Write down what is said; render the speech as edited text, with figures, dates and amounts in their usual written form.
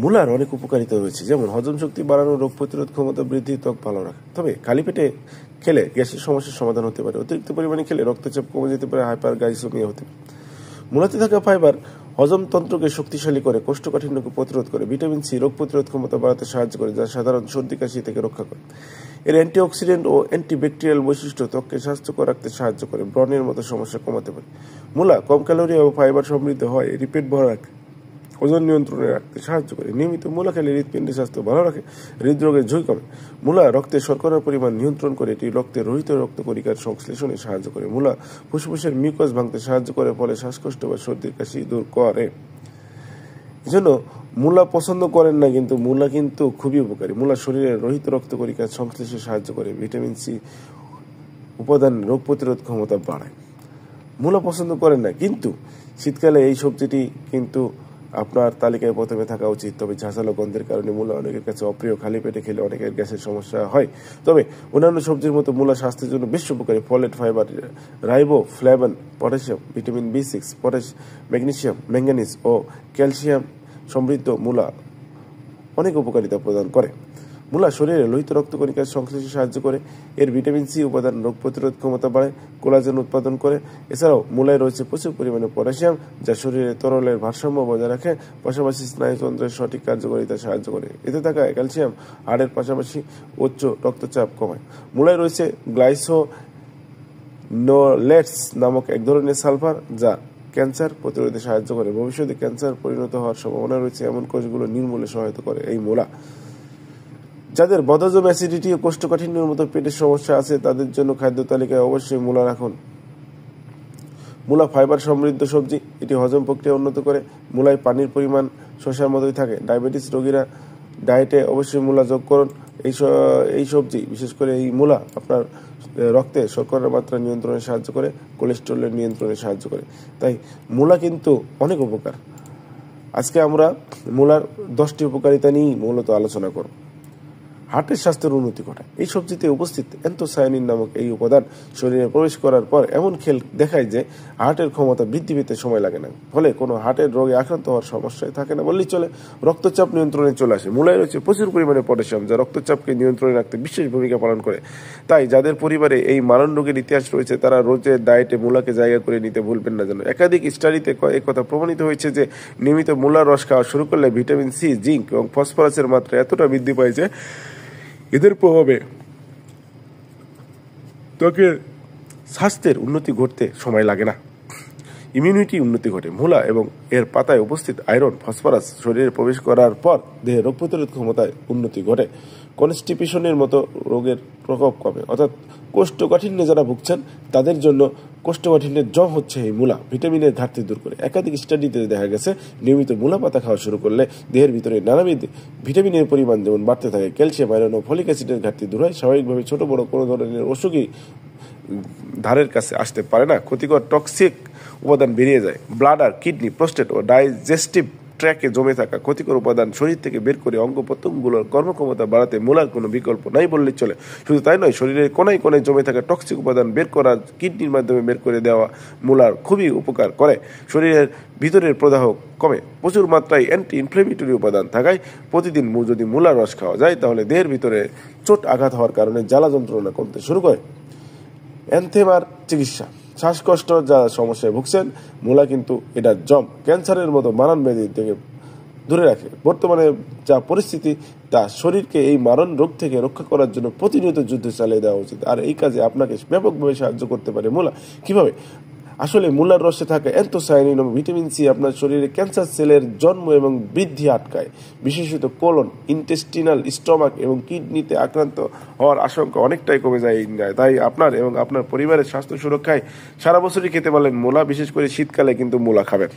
মূলার অনেক উপকারিতা রয়েছে, যেমন হজম শক্তি বাড়ানো, রোগ প্রতিরোধ ক্ষমতা বৃদ্ধি, ত্বক ভালো রাখে। তবে খালি পেটে খেলে গ্যাসের সমস্যার সমাধান হতে পারে। অতিরিক্ত পরিমাণে খেলে রক্তচাপ কমে যেতে পারে, হাইপারগ্লাইসেমিয়া হতে পারে। মূলাতে থাকা ফাইবার হজমতন্ত্রকে শক্তিশালী করে, কোষ্ঠকাঠিন্যকে প্রতিরোধ করে। ভিটামিন সি রোগ প্রতিরোধ ক্ষমতা বাড়াতে সাহায্য করে, যা সাধারণ সর্দি কাশি থেকে রক্ষা করে। এর অ্যান্টিঅক্সিডেন্ট ও অ্যান্টিব্যাকটেরিয়াল বৈশিষ্ট্য ত্বককে স্বাস্থ্যকর রাখতে সাহায্য করে, ব্রণের মতো সমস্যা কমাতে পারে। মূলা কম ক্যালোরি ও ফাইবার সমৃদ্ধ হয়, এটি পেট ভরা রাখে, ওজন নিয়ন্ত্রণে রাখতে সাহায্য করে। নিয়মিত মূলা খেলে হৃৎপিণ্ডের স্বাস্থ্য ভালো রাখে, হৃদরোগের ঝুঁকি কমে। মূলা রক্তে শর্করার পরিমাণ নিয়ন্ত্রণ করে, এটি রক্তে রোহিত রক্তকণিকার সংশ্লেষণে সাহায্য করে। মূলা ফুসফুসের মিউকাস ভাঙতে সাহায্য করে, ফলে শ্বাসকষ্ট বা সর্দির কাশি দূর করে। এজন্য মূলা পছন্দ করেন না, কিন্তু মূলা কিন্তু খুবই উপকারী। মূলা শরীরের রোহিত রক্তকণিকার সংশ্লেষে সাহায্য করে, ভিটামিন সি উপাদান রোগ প্রতিরোধ ক্ষমতা বাড়ায়। মূলা পছন্দ করেন না, কিন্তু শীতকালে এই সবজিটি কিন্তু আপনার তালিকায় প্রথমে থাকা উচিত। তবে ঝাঁঝালো গন্ধের কারণে মূলা অনেকের কাছে অপ্রিয়, খালি পেটে খেলে অনেকের গ্যাসের সমস্যা হয়। তবে অন্যান্য সবজির মতো মূলা স্বাস্থ্যের জন্য বেশ উপকারী। Folate, fibre, riboflavin, potassium, vitamin B6, magnesium, manganese ও ক্যালসিয়াম সমৃদ্ধ মূলা অনেক উপকারিতা প্রদান করে। মূলা শরীরে লোহিত রক্তকণিকার সংশ্লেষে সাহায্য করে। এর ভিটামিন সি উপাদান রোগ প্রতিরোধ ক্ষমতা বাড়ায়, কোলাজেন উৎপাদন করে। এছাড়াও মূলায় রয়েছে প্রচুর পরিমাণে পটাশিয়াম, যা শরীরে তরলের ভারসাম্য বজায় রাখে, পাশাপাশি স্নায়ুতন্ত্রের সঠিক কার্যকারিতা সাহায্য করে। এতে থাকা ক্যালসিয়াম হাড়ের পাশাপাশি উচ্চ রক্তচাপ কমায়। মূলায় রয়েছে গ্লাইসোনোলেটস নামক এক ধরনের সালফার, যা ক্যান্সার প্রতিরোধে সাহায্য করে। ভবিষ্যতে ক্যান্সার পরিণত হওয়ার সম্ভাবনা রয়েছে এমন কোষগুলো নির্মূলে সহায়তা করে এই মূলা। যাদের বদহজম, অ্যাসিডিটি ও কোষ্ঠকাঠিন্যের মতো পেটের সমস্যা আছে, তাদের জন্য খাদ্য তালিকায় অবশ্যই মূলা রাখুন। মূলা ফাইবার সমৃদ্ধ সবজি, এটি হজম প্রক্রিয়া উন্নত করে। মূলায় পানির পরিমাণ শসার মতোই থাকে। ডায়াবেটিস রোগীরা ডায়েটে অবশ্যই মূলা যোগ করুন। এই সবজি, বিশেষ করে এই মূলা, আপনার রক্তে শর্করার মাত্রা নিয়ন্ত্রণে সাহায্য করে, কোলেস্টেরলের নিয়ন্ত্রণে সাহায্য করে। তাই মূলা কিন্তু অনেক উপকার। আজকে আমরা মূলার 10টি উপকারিতা নিয়েই মূলত আলোচনা করব। হার্টের স্বাস্থ্যের উন্নতি ঘটায়। এই সবজিতে উপস্থিত অ্যান্থোসায়ানিন নামক এই উপাদান শরীরে প্রবেশ করার পর এমন খেল দেখায় যে হার্টের ক্ষমতা বৃদ্ধি পেতে সময় লাগে না, ফলে কোনো হার্টের রোগে আক্রান্ত হওয়ার সমস্যায় থাকে না বললেই চলে। রক্তচাপ নিয়ন্ত্রণে চলে আসে। মূলায় রয়েছে প্রচুর পরিমাণে পটাশিয়াম, যা রক্তচাপকে নিয়ন্ত্রণে রাখতে বিশেষ ভূমিকা পালন করে। তাই যাদের পরিবারে এই মারণ রোগের ইতিহাস রয়েছে, তারা রোজের ডায়েটে মূলাকে জায়গা করে নিতে ভুলবেন না যেন। একাধিক স্টাডিতে একথা প্রমাণিত হয়েছে যে নিয়মিত মূলার রস খাওয়া শুরু করলে ভিটামিন সি, জিঙ্ক এবং ফসফরাসের মাত্রা এতটা বৃদ্ধি পায় যে এদের প্রভাবে ত্বকের স্বাস্থ্যের উন্নতি ঘটতে সময় লাগে না, ইমিউনিটি উন্নতি ঘটে। মূলা এবং এর পাতায় উপস্থিত আয়রন, ফসফরাস শরীরে প্রবেশ করার পর দেহে রোগ প্রতিরোধ ক্ষমতায় উন্নতি ঘটে। কনস্টিপেশনের মতো রোগের প্রকোপ কমে। অর্থাৎ কোষ্ঠকাঠিন্যে যারা ভুগছেন, তাদের জন্য কোষ্ঠকাঠিন্যের জম হচ্ছে এই মূলা ভিটামিনের ঘাটতি দূর করে। একাধিক স্টাডিতে দেখা গেছে নিয়মিত মূলা পাতা খাওয়া শুরু করলে দেহের ভিতরে নানাবিধ ভিটামিনের পরিমাণ যেমন বাড়তে থাকে, ক্যালসিয়াম, আয়রন ও ফলিক অ্যাসিডের ঘাটতি দূর হয়। স্বাভাবিকভাবে ছোট বড় কোনো ধরনের অসুখই ধারের কাছে আসতে পারে না। ক্ষতিকর টক্সিক উপাদান বেরিয়ে যায়। ব্লাডার, কিডনি, প্রোস্টেট ও ডাইজেস্টিভ ট্র্যাকে জমে থাকা ক্ষতিকর উপাদান শরীর থেকে বের করে অঙ্গ প্রত্যঙ্গগুলোর কর্মক্ষমতা বাড়াতে মূলার কোনো বিকল্প নাই বললেই চলে। শুধু তাই নয়, শরীরের কোনায় কোনায় জমে থাকা টক্সিক উপাদান বের করা, কিডনির মাধ্যমে বের করে দেওয়া মূলার খুবই উপকার করে। শরীরের ভিতরের প্রদাহ কমে। প্রচুর মাত্রায় অ্যান্টি ইনফ্লেমেটরি উপাদান থাকায় প্রতিদিন যদি মূলার রস খাওয়া যায়, তাহলে দেহের ভিতরে চোট আঘাত হওয়ার কারণে জ্বালা যন্ত্রণা কমতে শুরু করে। এনথেমার চিকিৎসা, শ্বাসকষ্ট যা সমস্যায় ভুগছেন, মূলা কিন্তু এটা জম, ক্যান্সারের মতো মারণ ব্যাধি থেকে দূরে রাখে। বর্তমানে যা পরিস্থিতি, তা শরীরকে এই মারণ রোগ থেকে রক্ষা করার জন্য প্রতিনিয়ত যুদ্ধ চালিয়ে দেওয়া উচিত। আর এই কাজে আপনাকে ব্যাপকভাবে সাহায্য করতে পারে মূলা। কিভাবে? আসলে মূলার রসে থাকা অ্যান্থোসায়ানিন এবং ভিটামিন সি আপনার শরীরে ক্যান্সার সেলের জন্ম এবং বৃদ্ধি আটকায়। বিশেষত কোলন, ইন্টেস্টিনাল, স্টমাক এবং কিডনিতে আক্রান্ত হওয়ার আশঙ্কা অনেকটাই কমে যায়। তাই আপনার এবং আপনার পরিবারের স্বাস্থ্য সুরক্ষায় সারা বছরই খেতে পারলেন মূলা। বিশেষ করে শীতকালে কিন্তু মূলা খাবেন।